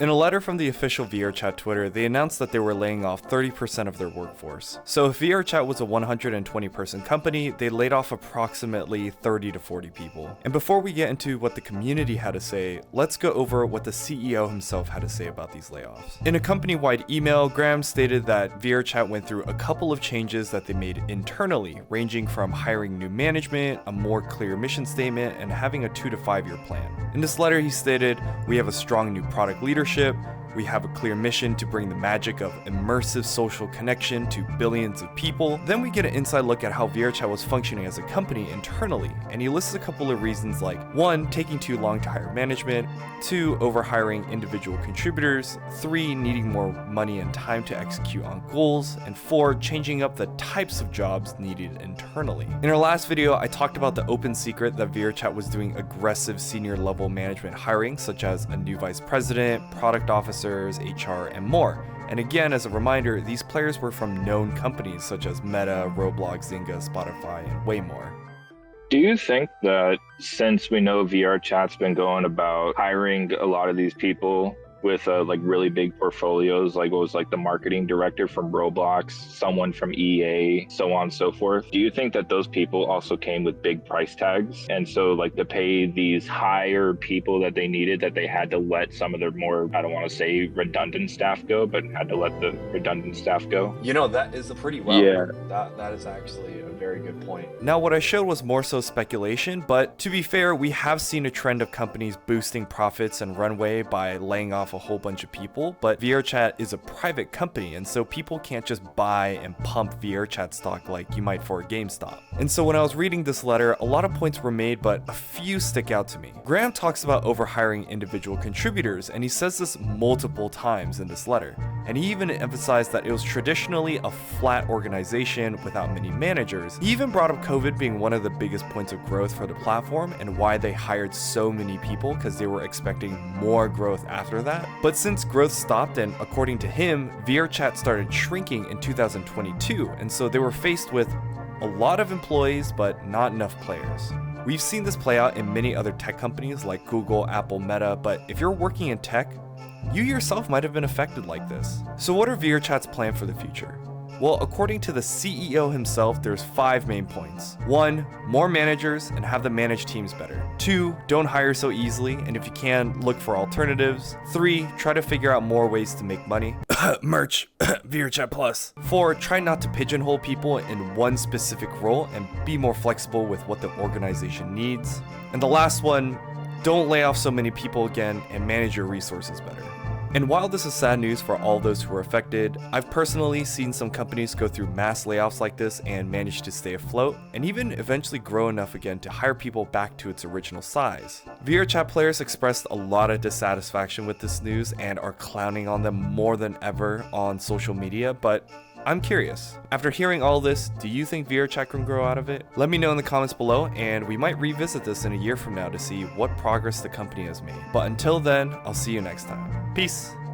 In a letter from the official VRChat Twitter, they announced that they were laying off 30% of their workforce. So if VRChat was a 120-person company, they laid off approximately 30 to 40 people. And before we get into what the community had to say, let's go over what the CEO himself had to say about these layoffs. In a company-wide email, Graham stated that VRChat went through a couple of changes that they made internally, ranging from hiring new management, a more clear mission statement, and having a 2 to 5 year plan. In this letter, he stated, "We have a strong new product leadership. We have a clear mission to bring the magic of immersive social connection to billions of people." Then we get an inside look at how VRChat was functioning as a company internally, and he lists a couple of reasons like 1. Taking too long to hire management, 2. Overhiring individual contributors, 3. Needing more money and time to execute on goals, and 4. Changing up the types of jobs needed internally. In our last video, I talked about the open secret that VRChat was doing aggressive senior level management hiring, such as a new vice president, product officer, HR, and more. And again, as a reminder, these players were from known companies such as Meta, Roblox, Zynga, Spotify, and way more. Do you think that since we know VRChat's been going about hiring a lot of these people with like really big portfolios, like what was like the marketing director from Roblox, someone from EA, so on and so forth, do you think that those people also came with big price tags? And so like to pay these higher people that they needed, that they had to let some of their more, I don't want to say redundant staff go, but had to let the redundant staff go? You know, that is a pretty well. Yeah. That is actually a very good point. Now, what I showed was more so speculation, but to be fair, we have seen a trend of companies boosting profits and runway by laying off a whole bunch of people, but VRChat is a private company, and so people can't just buy and pump VRChat stock like you might for a GameStop. And so when I was reading this letter, a lot of points were made, but a few stick out to me. Graham talks about overhiring individual contributors, and he says this multiple times in this letter. And he even emphasized that it was traditionally a flat organization without many managers. He even brought up COVID being one of the biggest points of growth for the platform and why they hired so many people, because they were expecting more growth after that. But since growth stopped, and according to him, VRChat started shrinking in 2022, and so they were faced with a lot of employees but not enough players. We've seen this play out in many other tech companies like Google, Apple, Meta, but if you're working in tech, you yourself might have been affected like this. So what are VRChat's plans for the future? Well, according to the CEO himself, there's 5 main points. 1. More managers and have them manage teams better. 2. Don't hire so easily, and if you can, look for alternatives. 3. Try to figure out more ways to make money. Merch. VRChat Plus. 4. Try not to pigeonhole people in one specific role and be more flexible with what the organization needs. And the last one, don't lay off so many people again and manage your resources better. And while this is sad news for all those who are affected, I've personally seen some companies go through mass layoffs like this and manage to stay afloat, and even eventually grow enough again to hire people back to its original size. VRChat players expressed a lot of dissatisfaction with this news and are clowning on them more than ever on social media, but I'm curious. After hearing all this, do you think VRChat can grow out of it? Let me know in the comments below, and we might revisit this in a year from now to see what progress the company has made. But until then, I'll see you next time. Peace!